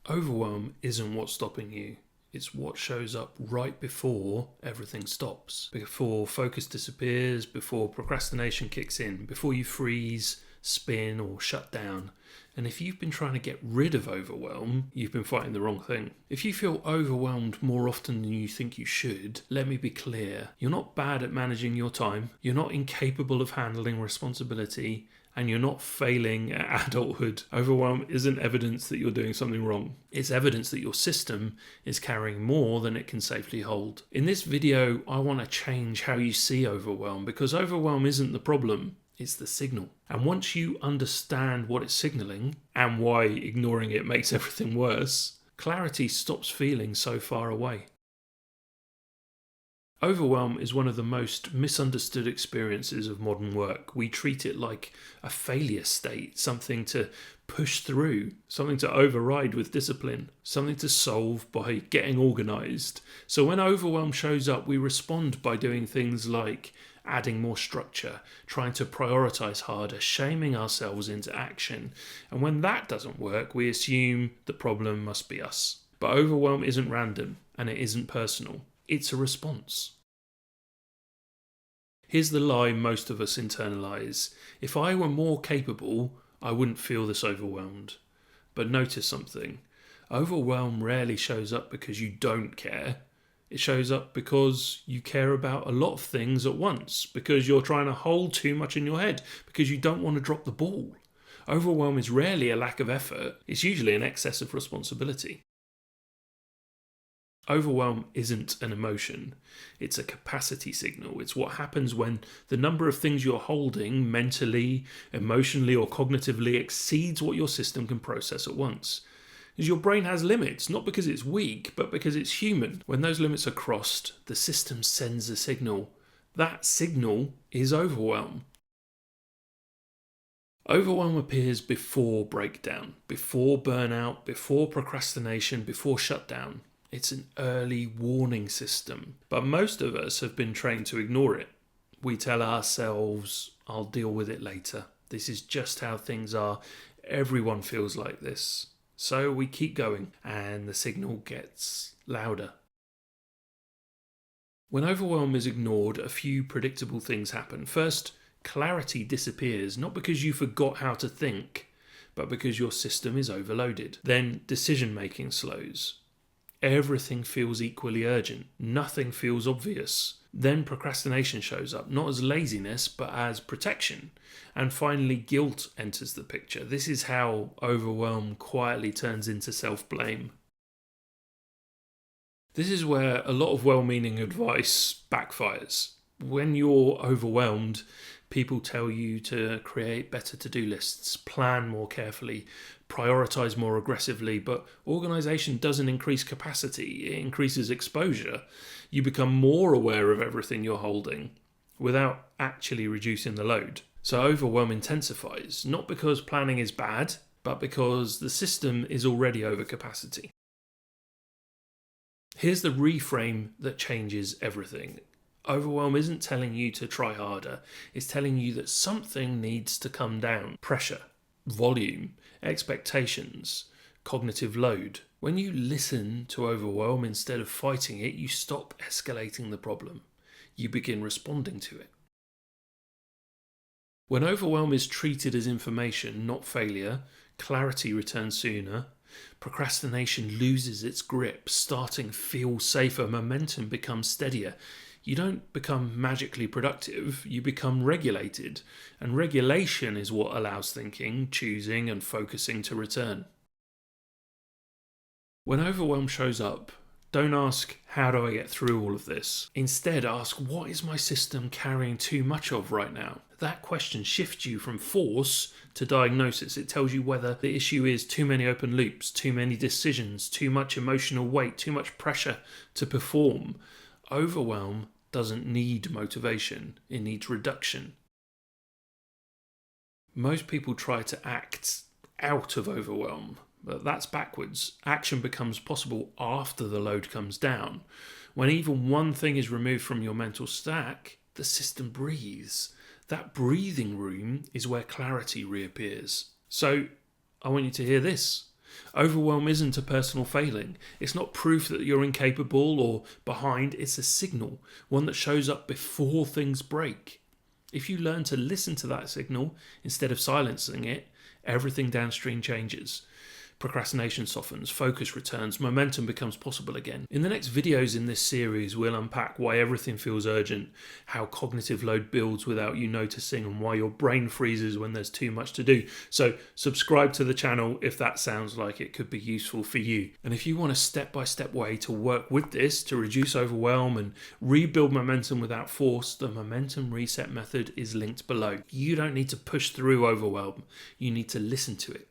Overwhelm isn't what's stopping you. It's what shows up right before everything stops, before focus disappears, before procrastination kicks in, before you freeze, spin, or shut down. And if you've been trying to get rid of overwhelm, you've been fighting the wrong thing. If you feel overwhelmed more often than you think you should, let me be clear. You're not bad at managing your time, you're not incapable of handling responsibility, and you're not failing at adulthood. Overwhelm isn't evidence that you're doing something wrong. It's evidence that your system is carrying more than it can safely hold. In this video, I want to change how you see overwhelm, because overwhelm isn't the problem, it's the signal. And once you understand what it's signaling and why ignoring it makes everything worse, clarity stops feeling so far away. Overwhelm is one of the most misunderstood experiences of modern work. We treat it like a failure state, something to push through, something to override with discipline, something to solve by getting organised. So when overwhelm shows up, we respond by doing things like adding more structure, trying to prioritise harder, shaming ourselves into action. And when that doesn't work, we assume the problem must be us. But overwhelm isn't random and it isn't personal. It's a response. Here's the lie most of us internalise. If I were more capable, I wouldn't feel this overwhelmed. But notice something. Overwhelm rarely shows up because you don't care. It shows up because you care about a lot of things at once, because you're trying to hold too much in your head, because you don't want to drop the ball. Overwhelm is rarely a lack of effort. It's usually an excess of responsibility. Overwhelm isn't an emotion, it's a capacity signal. It's what happens when the number of things you're holding mentally, emotionally, or cognitively exceeds what your system can process at once. Because your brain has limits, not because it's weak, but because it's human. When those limits are crossed, the system sends a signal. That signal is overwhelm. Overwhelm appears before breakdown, before burnout, before procrastination, before shutdown. It's an early warning system, but most of us have been trained to ignore it. We tell ourselves, I'll deal with it later. This is just how things are. Everyone feels like this. So we keep going, and the signal gets louder. When overwhelm is ignored, a few predictable things happen. First, clarity disappears, not because you forgot how to think, but because your system is overloaded. Then decision-making slows. Everything feels equally urgent. Nothing feels obvious. Then procrastination shows up, not as laziness, but as protection. And finally, guilt enters the picture. This is how overwhelm quietly turns into self-blame. This is where a lot of well-meaning advice backfires. When you're overwhelmed, people tell you to create better to-do lists, plan more carefully, prioritize more aggressively, but organization doesn't increase capacity, it increases exposure. You become more aware of everything you're holding without actually reducing the load. So overwhelm intensifies, not because planning is bad, but because the system is already over capacity. Here's the reframe that changes everything. Overwhelm isn't telling you to try harder, it's telling you that something needs to come down. Pressure, volume, expectations, cognitive load. When you listen to overwhelm instead of fighting it, you stop escalating the problem. You begin responding to it. When overwhelm is treated as information, not failure, clarity returns sooner. Procrastination loses its grip, starting feels safer, momentum becomes steadier. You don't become magically productive, you become regulated. And regulation is what allows thinking, choosing, and focusing to return. When overwhelm shows up, don't ask, how do I get through all of this? Instead, ask, what is my system carrying too much of right now? That question shifts you from force to diagnosis. It tells you whether the issue is too many open loops, too many decisions, too much emotional weight, too much pressure to perform. Overwhelm doesn't need motivation, it needs reduction. Most people try to act out of overwhelm, but that's backwards. Action becomes possible after the load comes down. When even one thing is removed from your mental stack, the system breathes. That breathing room is where clarity reappears. So I want you to hear this. Overwhelm isn't a personal failing. It's not proof that you're incapable or behind. It's a signal, one that shows up before things break. If you learn to listen to that signal instead of silencing it, everything downstream changes. Procrastination softens, focus returns, momentum becomes possible again. In the next videos in this series, we'll unpack why everything feels urgent, how cognitive load builds without you noticing, and why your brain freezes when there's too much to do. So subscribe to the channel if that sounds like it could be useful for you. And if you want a step-by-step way to work with this, to reduce overwhelm and rebuild momentum without force, the momentum reset method is linked below. You don't need to push through overwhelm. You need to listen to it.